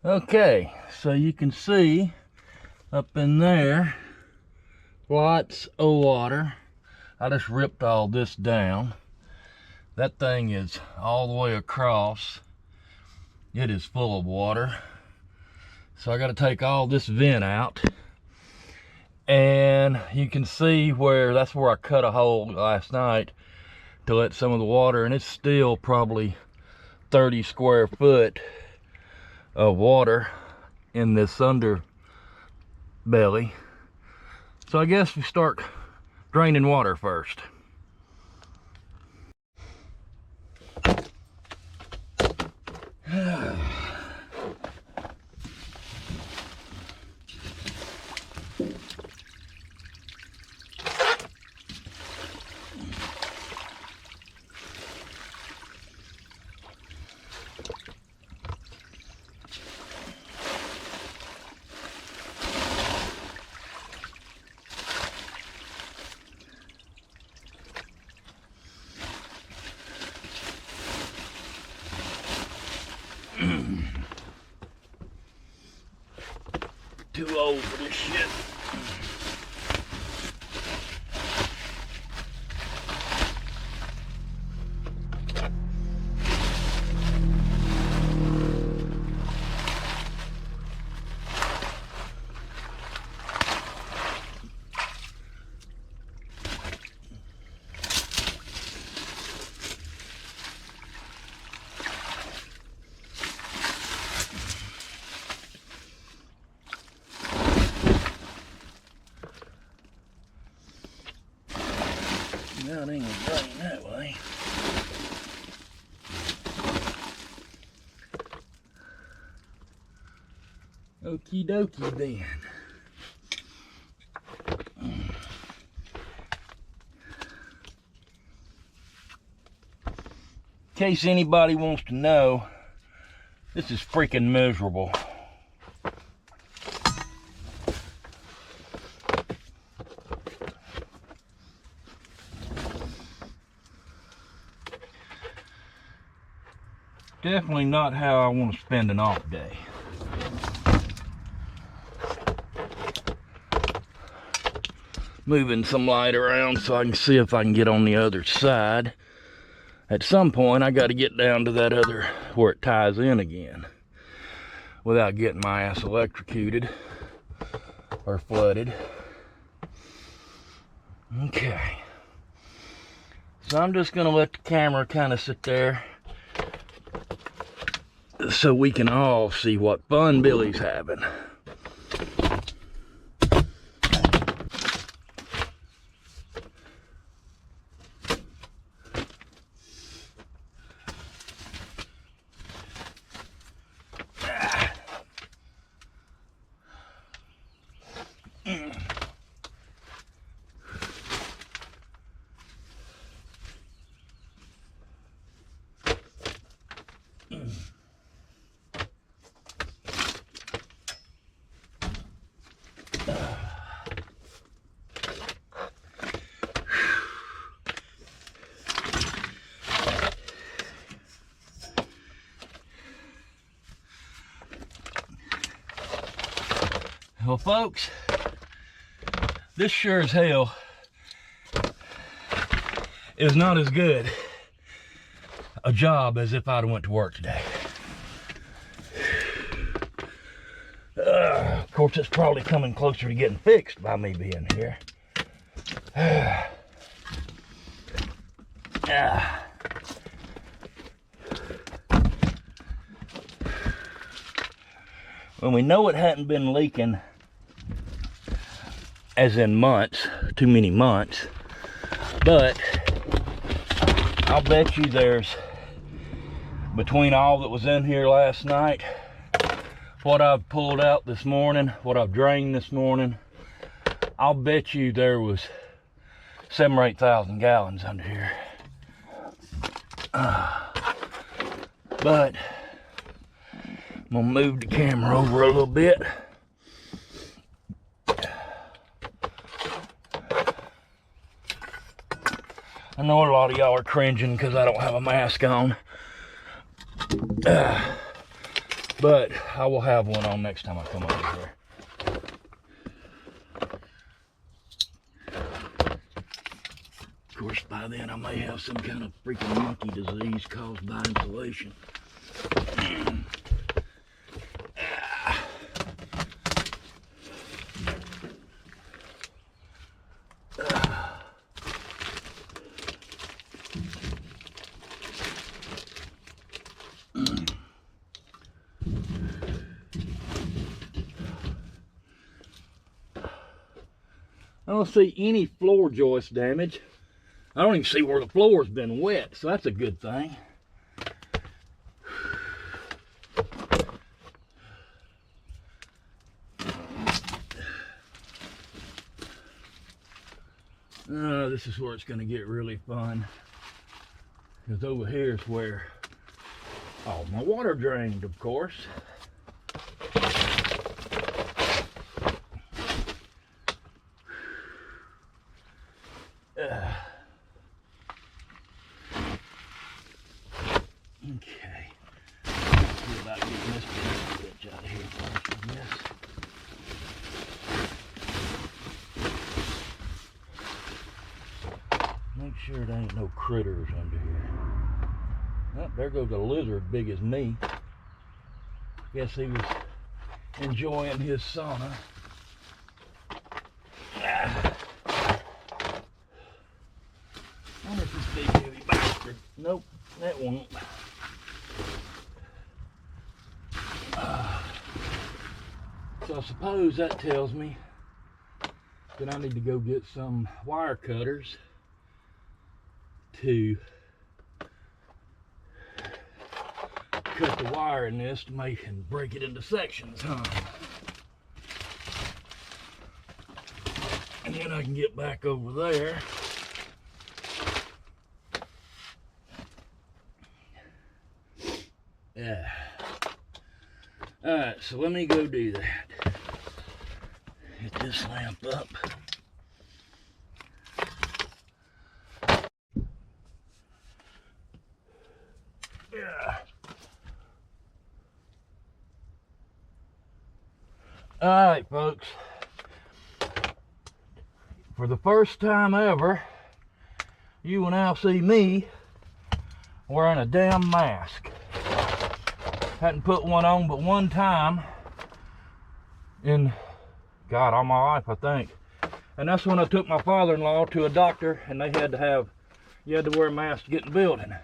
Okay, so you can see up in there, lots of water. I just ripped all this down. That thing is all the way across. It is full of water. So I got to take all this vent out. And you can see where, that's where I cut a hole last night to let some of the water, and it's still probably 30 square foot of water in this underbelly. So I guess we start draining water first. Too old for this shit. No, it ain't gonna drain that way. Okie dokie then. In case anybody wants to know, this is freaking miserable. Definitely not how I want to spend an off day. Moving some light around so I can see if I can get on the other side. At some point, I got to get down to that other, where it ties in again, without getting my ass electrocuted or flooded. Okay. So I'm just going to let the camera kind of sit there so we can all see what fun Billy's having. Well, folks, this sure as hell is not as good a job as if I'd went to work today. Of course, it's probably coming closer to getting fixed by me being here. When we know it hadn't been leaking, as in months, too many months, but I'll bet you there's, between all that was in here last night, what I've pulled out this morning, what I've drained this morning, I'll bet you there was 7,000 or 8,000 gallons under here. But I'm gonna move the camera over a little bit. I know a lot of y'all are cringing because I don't have a mask on. But I will have one on next time I come over here. Of course, by then I may have some kind of freaking monkey disease caused by insulation. I don't see any floor joist damage. I don't even see where the floor's been wet, so that's a good thing. This is where it's going to get really fun. Because over here is where all my water drained, of course. Okay. See about getting this bitch out of here first, I guess. Make sure there ain't no critters under here. Oh, there goes a lizard big as me. Guess he was enjoying his sauna. I wonder if this big heavy bastard. Nope, that won't. So I suppose that tells me that I need to go get some wire cutters to cut the wire in this to make and break it into sections, huh? And then I can get back over there. Yeah. Alright, so let me go do that. Get this lamp up. Yeah. Alright, folks. For the first time ever, you will now see me wearing a damn mask. Hadn't put one on but one time in, God, all my life, I think. And that's when I took my father-in-law to a doctor, and they had to have, you had to wear a mask to get in the building.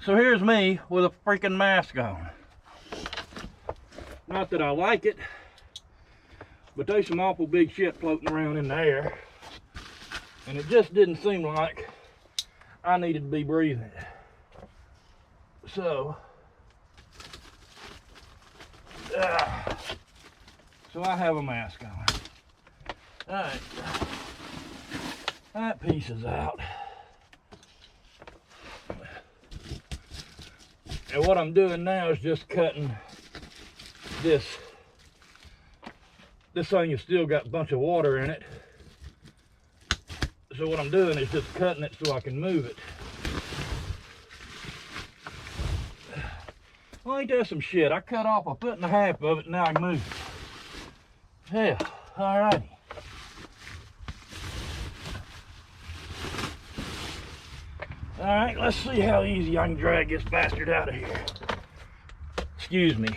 So here's me with a freaking mask on. Not that I like it, but there's some awful big shit floating around in the air. And it just didn't seem like I needed to be breathing it. So I have a mask on. Alright. That piece is out. And what I'm doing now is just cutting this. This thing has still got a bunch of water in it. So what I'm doing is just cutting it so I can move it. Well, ain't that some shit? I cut off 1.5 feet of it, and now I can move it. Hell, alrighty. Alright, let's see how easy I can drag this bastard out of here. Excuse me.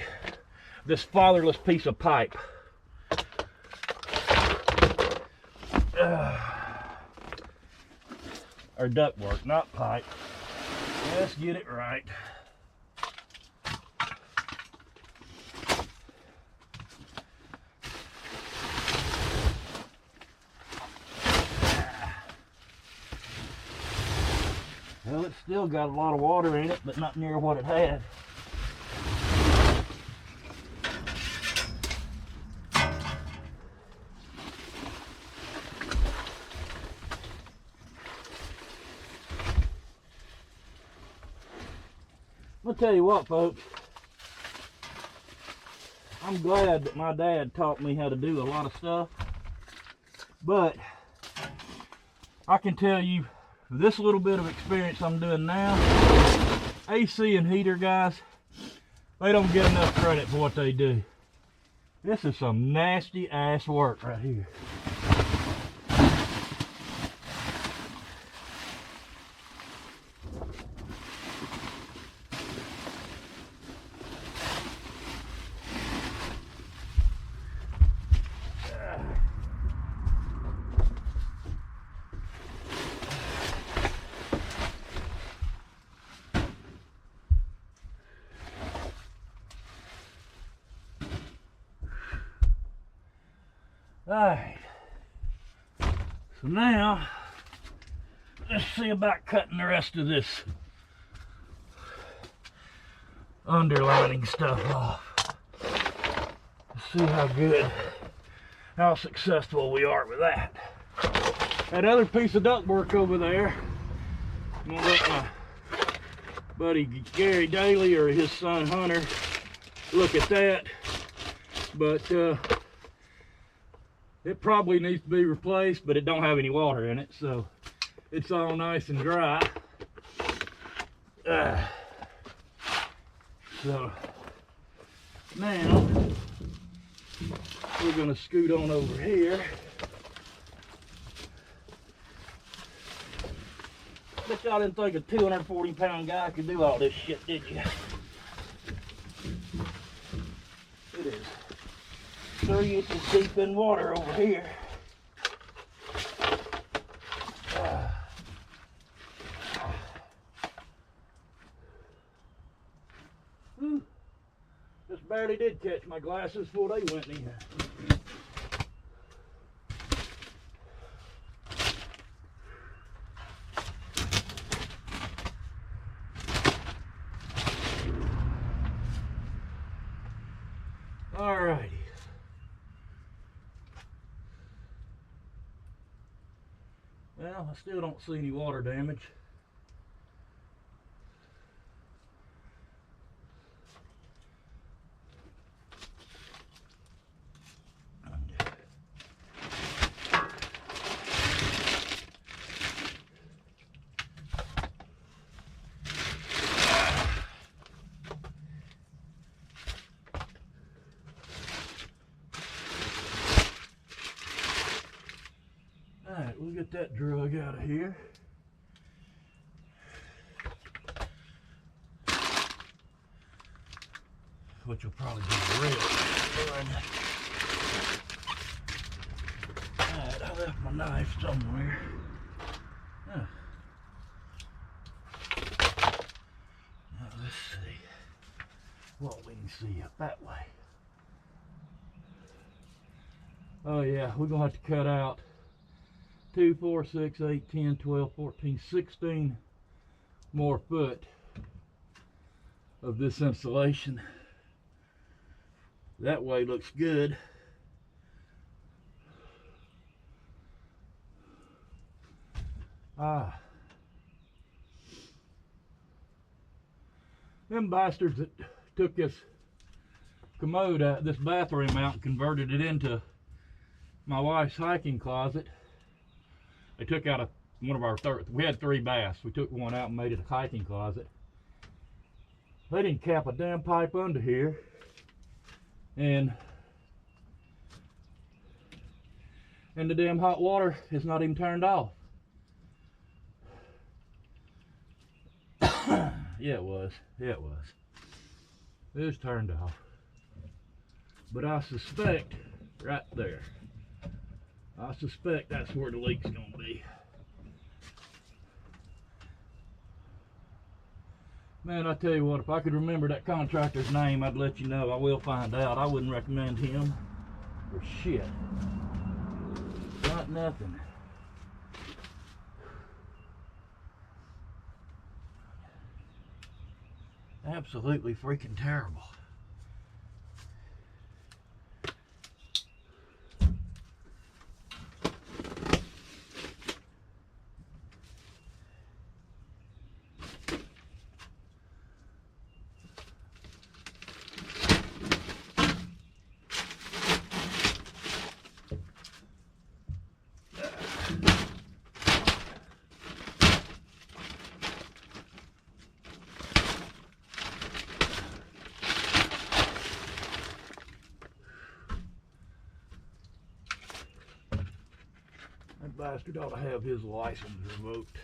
This fatherless piece of pipe. Or ductwork, not pipe. Let's get it right. Well, it's still got a lot of water in it, but not near what it had. I'll tell you what, folks. I'm glad that my dad taught me how to do a lot of stuff. But I can tell you, this little bit of experience I'm doing now, AC and heater, guys, They don't get enough credit for what they do. This is some nasty ass work right here. Alright, so now let's see about cutting the rest of this underlining stuff off. Let's see how successful we are with that. That other piece of ductwork over there, I'm gonna let my buddy Gary Daly or his son Hunter look at that, but it probably needs to be replaced, but it don't have any water in it, so it's all nice and dry. So now we're gonna scoot on over here. Bet y'all didn't think a 240-pound guy could do all this shit, did you? It is 3 inches deep in water over here. Just barely did catch my glasses before they went in. Alrighty. Well, I still don't see any water damage. Alright, we'll get that drug out of here. Which will probably be real fun. Alright, I left my knife somewhere. Now let's see what we can see up that way. Oh yeah, we're gonna have to cut out 2, 4, 6, 8, 10, 12, 14, 16 more foot of this insulation. That way looks good. Them bastards that took this commode out, this bathroom out, and converted it into my wife's hiking closet. They took out one of our we had 3 baths. We took one out and made it a hiking closet. They didn't cap a damn pipe under here, and the damn hot water is not even turned off. Yeah, it was. It was turned off. But I suspect right there, I suspect that's where the leak's gonna be. Man, I tell you what, if I could remember that contractor's name, I'd let you know. I will find out. I wouldn't recommend him for shit. Not nothing. Absolutely freaking terrible. bastard ought to have his license revoked.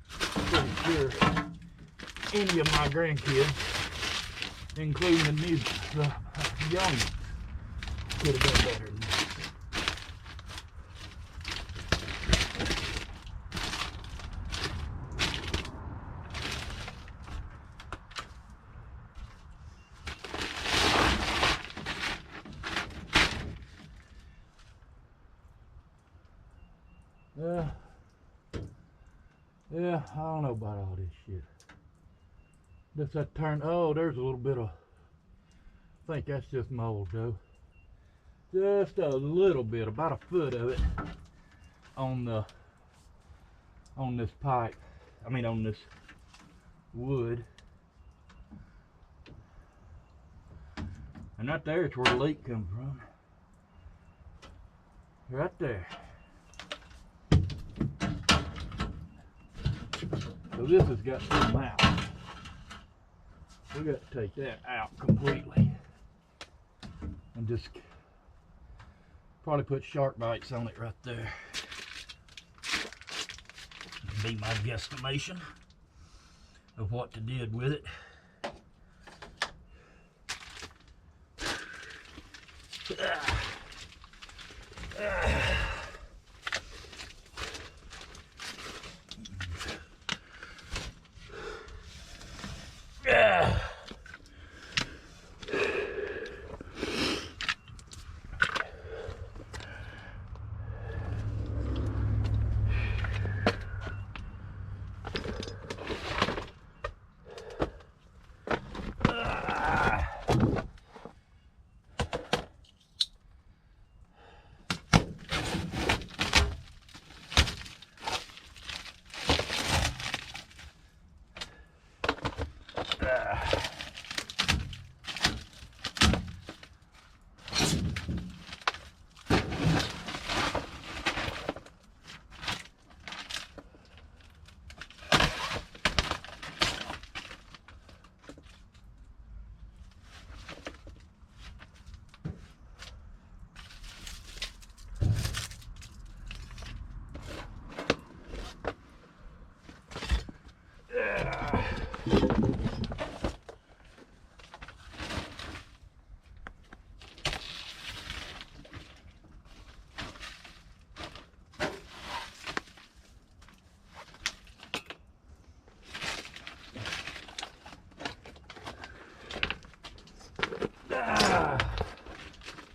Pretty sure any of my grandkids, including the young, could have done better than this. Yeah, I don't know about all this shit. Just that turn. Oh, there's a little bit of. I think that's just mold, though. Just a little bit, about a foot of it, on this pipe. I mean, on this wood. And right there is where the leak comes from. Right there. So this has got to come out. We got to take that out completely. And just probably put shark bites on it right there. That'd be my guesstimation of what to do with it.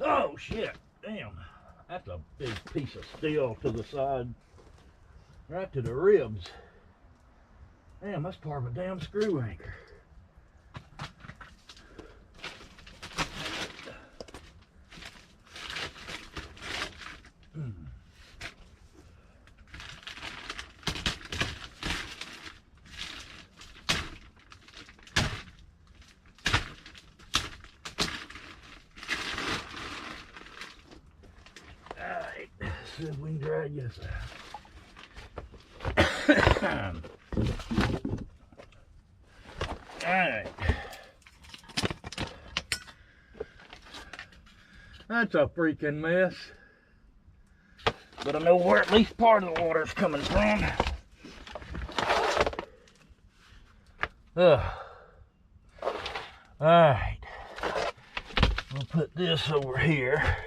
Oh shit, damn. That's a big piece of steel to the side. Right to the ribs. Damn, that's part of a damn screw anchor. Alright, let's see if we can drag this out. Alright. That's a freaking mess. But I know where at least part of the water's coming from. Alright. We'll put this over here.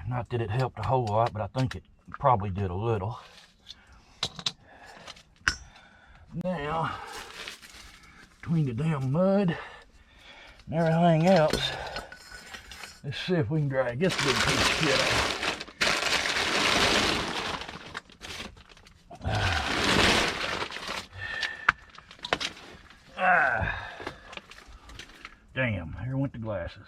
Not that it helped a whole lot, but I think it probably did a little. Now, between the damn mud and everything else, let's see if we can drag this big piece of shit out. Damn, here went the glasses.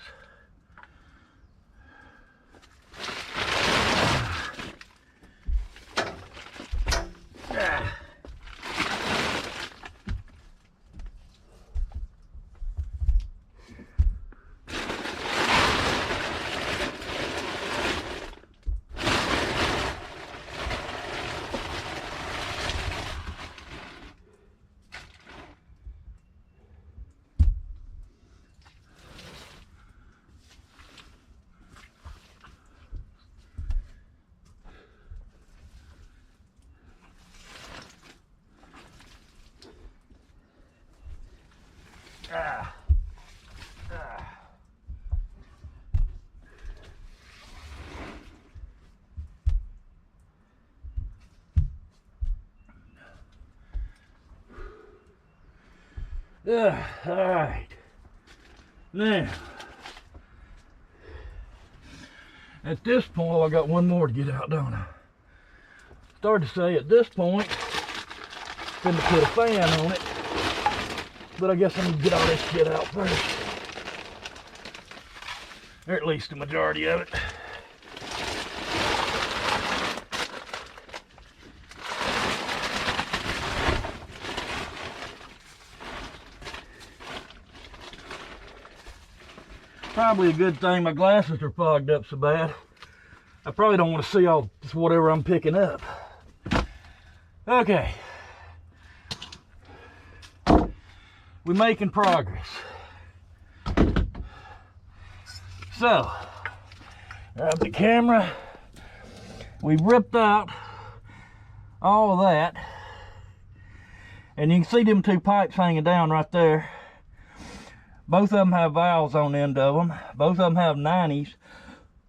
All right. Now, at this point, well, I got one more to get out, don't I? Started to say at this point, I'm gonna put a fan on it, but I guess I'm gonna get all this shit out first. Or at least the majority of it. Probably a good thing my glasses are fogged up so bad. I probably don't want to see all just whatever I'm picking up. Okay. We're making progress. So, grab the camera. We ripped out all of that. And you can see them two pipes hanging down right there. Both of them have valves on the end of them. Both of them have 90s,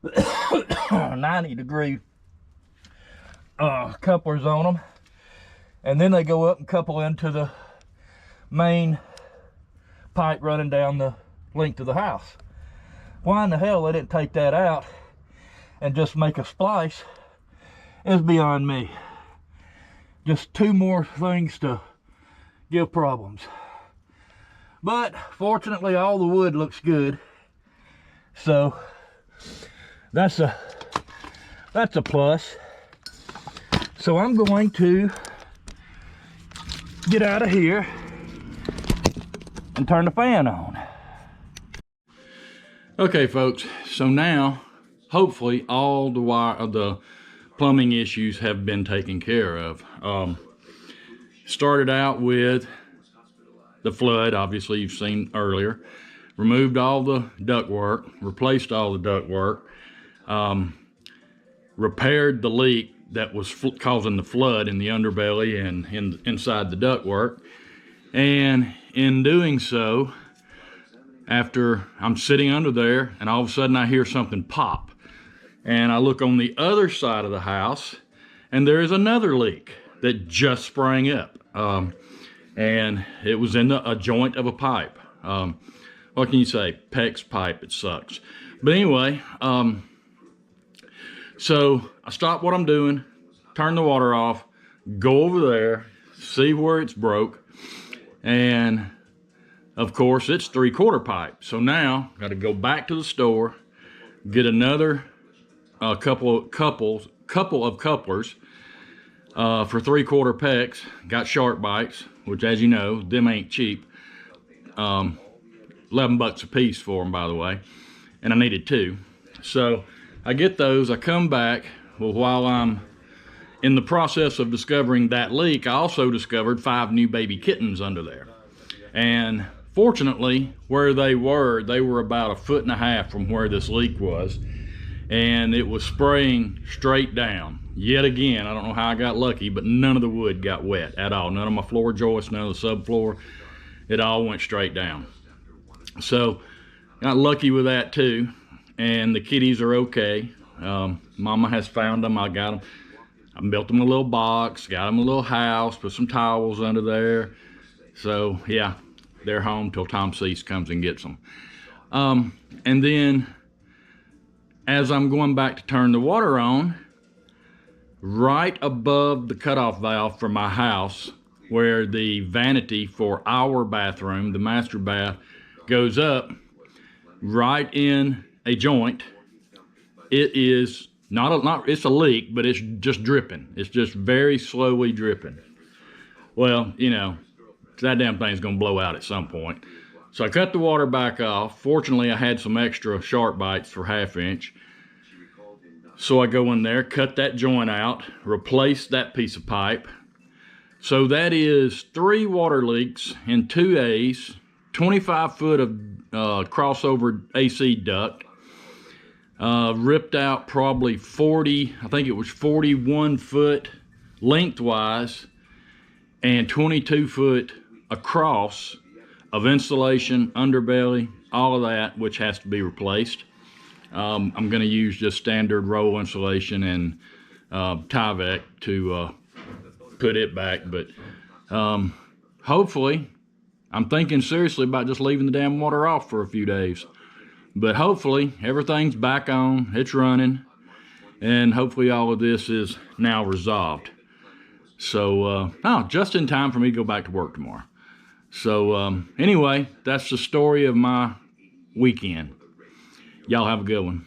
90-degree couplers on them. And then they go up and couple into the main pipe running down the length of the house. Why in the hell they didn't take that out and just make a splice is beyond me. Just two more things to give problems. But fortunately, all the wood looks good, so that's a plus. So I'm going to get out of here and turn the fan on. Okay, folks. So now, hopefully, all the plumbing issues have been taken care of. Started out with the flood, obviously you've seen earlier. Removed all the ductwork, replaced all the ductwork, repaired the leak that was causing the flood in the underbelly and inside the ductwork. And in doing so, after I'm sitting under there and all of a sudden I hear something pop. And I look on the other side of the house and there is another leak that just sprang up. And it was in a joint of a pipe. What can you say? PEX pipe, it sucks. But anyway, so I stop what I'm doing, turn the water off, go over there, see where it's broke, and of course it's 3/4 pipe. So now got to go back to the store, get another couple of couplers for 3/4 PEX. Got shark bites, which, as you know, them ain't cheap. 11 bucks a piece for them, by the way, and I needed 2. So I get those, I come back. Well, while I'm in the process of discovering that leak, I also discovered 5 new baby kittens under there. And fortunately, where they were about 1.5 feet from where this leak was, and it was spraying straight down. Yet again, I don't know how I got lucky, but none of the wood got wet at all. None of my floor joists, none of the subfloor. It all went straight down. So got lucky with that too. And the kitties are okay. Mama has found them. I got them. I built them a little box, got them a little house, put some towels under there. So yeah, they're home till Tom Cease comes and gets them. And then as I'm going back to turn the water on, right above the cutoff valve for my house, where the vanity for our bathroom, the master bath, goes up, right in a joint, it is it's a leak, but it's just dripping. It's just very slowly dripping. Well, you know, that damn thing's gonna blow out at some point. So I cut the water back off. Fortunately, I had some extra shark bites for 1/2 inch. So I go in there, cut that joint out, replace that piece of pipe. So that is 3 water leaks in 2As, 25 foot of crossover AC duct, ripped out probably 40, I think it was 41 foot lengthwise and 22 foot across of insulation, underbelly, all of that, which has to be replaced. I'm going to use just standard roll insulation and Tyvek to put it back, but hopefully I'm thinking seriously about just leaving the damn water off for a few days. But hopefully everything's back on, it's running, and hopefully all of this is now resolved. So, just in time for me to go back to work tomorrow. So, anyway, that's the story of my weekend. Y'all have a good one.